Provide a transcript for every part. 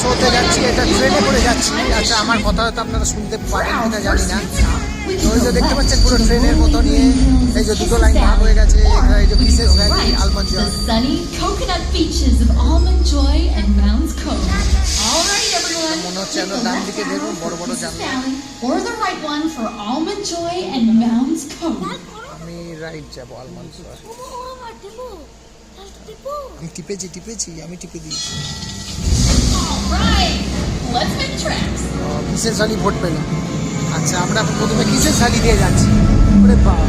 শোতে যাচ্ছি, এটা ট্রেনে করে যাচ্ছি। আচ্ছা, আমার কথা হয়তো আপনারা শুনতে পারেন কিনা জানি না। তো ওই যে দেখতে পাচ্ছেন পুরো ট্রেনের মতো নিয়ে এই যে দুটো লাইন ভাগ হয়ে গেছে। এই যে kisses valley, Almond Joy. The sunny coconut beaches of Almond Joy and Mounds Cove. All right, everyone. মনে হচ্ছে আমরা ডান দিকে দেখুন বড় বড় জানলা। Or the right one for Almond Joy and Mounds Cove. আমি রাইট যাব আলমন্ড জয়। আমি টিপেছি আমি টিপে দিয়েছি। All right, let's make tracks. Kisses valley vote পেলাম। আচ্ছা, আমরা প্রথমে কিসেস ভ্যালি দিয়ে যাচ্ছি। ওরে বাবা,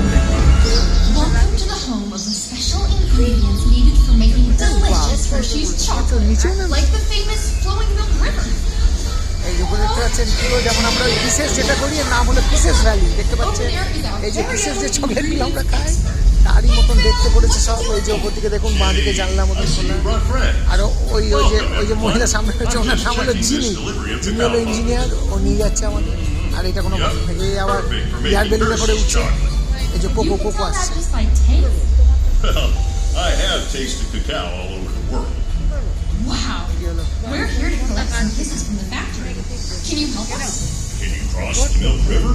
Welcome to the home of the special ingredients needed for making delicious Hershey's chocolate, like the famous Flowing Milk River. এই যে দেখতে পাচ্ছেন পুরো যেমন আমরা ওই কিসেস যেটা করি এর নাম হলো কিসেস ভ্যালি। দেখতে পাচ্ছেন এই যে কিসেস যে চকলেটগুলো আমরা খাই তারই মতন দেখতে পড়েছে সব। ওই যে ওপর দিকে দেখুন বাঁ দিকে জানলা মতন খোলা। আর ওই যে মহিলা সামনে হচ্ছে ওনার নাম হলো যিনি হলো ইঞ্জিনিয়ার, ও নিয়ে যাচ্ছে আমাদের। আর এটা কোনো এই আবার এয়ার বেলুনে করে উঠছে। এই যে কোকো আসছে। Well, I have tasted cacao all over the world. Wow, we're here to collect some kisses from the factory. Can you help us? Can you cross the Milk River?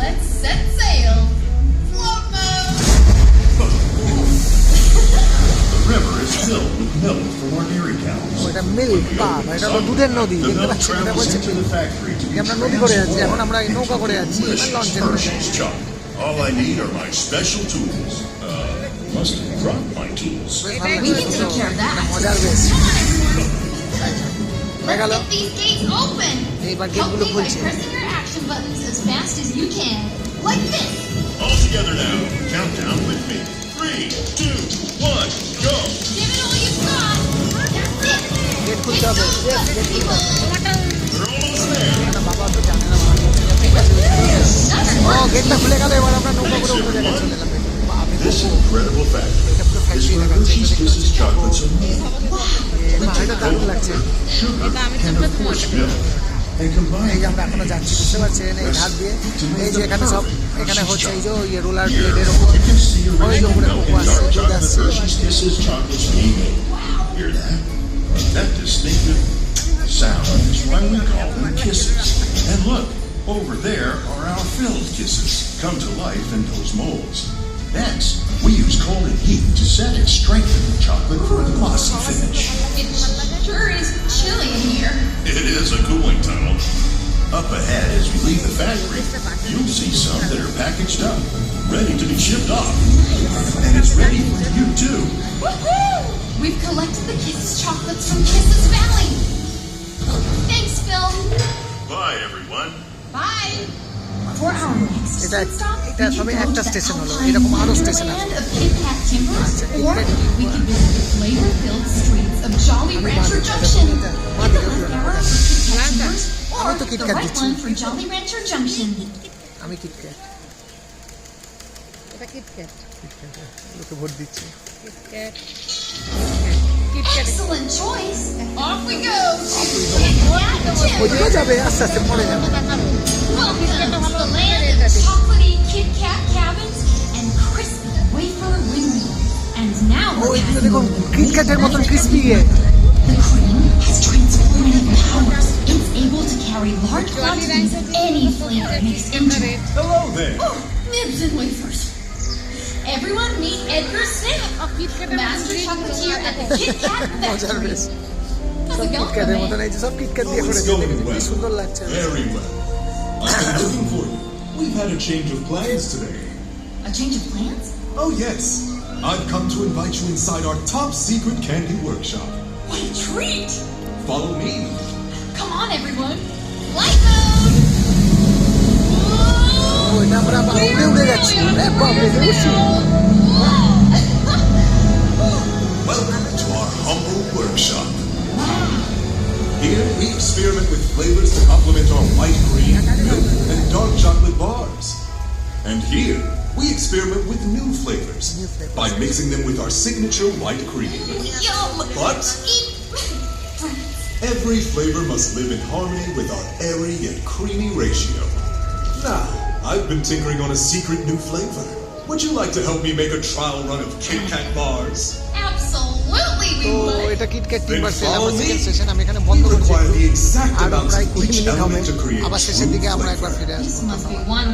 Let's set sail. Float mode. The river is filled with milk from our dairy cows. এটা milk বাবা, এটা হলো দুধের নদী। The দেখতে milk পাচ্ছেন এটা travels বলছে into the factory to be আমরা নদী করে যাচ্ছি, এখন আমরা এই নৌকা করে যাচ্ছি লঞ্চে করে। Hershey's chocolate. All I need are my special tools. Must have dropped my tools. We can take care of that. মজার বেশ হয়ে গেল। Let's get these gates open. এইবার Help গেটগুলো me by খুলছে। pressing your action buttons as fast as you can. Like this. All together now. Countdown with me. 3, 2, 1, go! Give it all you've got. That's it. Gate খুলতে হবে। Get people. We're almost there. বাবা তো জানে না। ও গেটটা খুলে গেল, এবার আমরা নৌকা করে উপরে জায়গায় চলে গেলাম। This incredible factory এটা পুরো is ফ্যাক্টরি where দেখাচ্ছে। Hershey's Kisses chocolates are made. এটা দারুণ লাগছে। Sugar and of course milk. And এই combined যে আমরা এখনো যাচ্ছি, বুঝতে পারছেন এই ধার দিয়ে। এই যে এখানে সব এখানে হচ্ছে এই যে ওই রোলার ব্লেডের ওপর you can see ওই যে original উপরে milk কোকো and আসছে, dark দুধ chocolate আসছে। Hershey's Kisses chocolates being made. Hear that? That distinctive sound is why we call them kisses. And look, over there are our filled kisses, come to life in those molds. Next, we use cold and heat to set and strengthen the chocolate for a glossy finish. It sure is chilly in here. It is a cooling tunnel. Up ahead, as we leave the factory, you'll see some that are packaged up, ready to be shipped off. And it's ready for you too. Woohoo! We've collected the Kisses chocolates from Kisses Valley. Thanks, Phil. Bye, everyone. Bye. For our next এটা stop, এটা we সবে can go একটা to the station হলো, Alpine এরকম আরো station আছে। Wonderland of Kit Kat Timbers, আচ্ছা, Kit or Kat we can visit the flavor-filled streets of Jolly Rancher Junction. Hit the left arrow for Kit Kat Timbers, or আমি তো Kit the Kat right দিচ্ছি। one for Jolly Rancher Junction. আমি KitKat, এটা KitKat লোকে vote দিচ্ছি। KitKat KitKat Excellent choice. Off we go. ওদিকে যাবে, আস্তে আস্তে পড়ে যাবে। Welcome to the land of chocolatey Kit Kat cabins and crispy wafer windmills. And now O we're এদিকে passing দেখুন over কিটক্যাটের মতন ক্রিস্পি ইয়ে। The cream has transformative powers. It's able to carry large quantities of any flavor mixed into it. Hello there. Oh, nibs and wafers. Everyone meet Edgar Snip, master chocolatier at the Kit Kat মজার Factory. বেশ। How's it going, কিটক্যাটের মতন man? এই যে সব KitKat দিয়ে Oh, it's করেছে, going দেখেছেন কি well. সুন্দর লাগছে। Very well. I've been looking for you. We've had a change of plans today. A change of plans? Oh, yes. I've come to invite you inside our top secret candy workshop. What a treat! Follow me. Come on, everyone. Light mode! ও এটা আমরা আবার উড়ে যাচ্ছি। এ বাপরে, দেখছি। Welcome to our humble workshop. Here we experiment with flavors to complement our white cream, milk, and dark chocolate bars. And here we experiment with new flavors by mixing them with our signature white cream. Yum! But Eat! every flavor must live in harmony with our airy yet creamy ratio. Now, I've been tinkering on a secret new flavor. Would you like to help me make a trial run of Kit Kat bars? Absolutely, we তো এটা KitKat timber sell আমার follow me. Second session, আমি এখানে বন্ধ You করছি require the exact আরো amount প্রায় of 20 each minute হবে, element to create আবার শেষের true দিকে আমরা flavor. একবার ফিরে আসবো। This must be one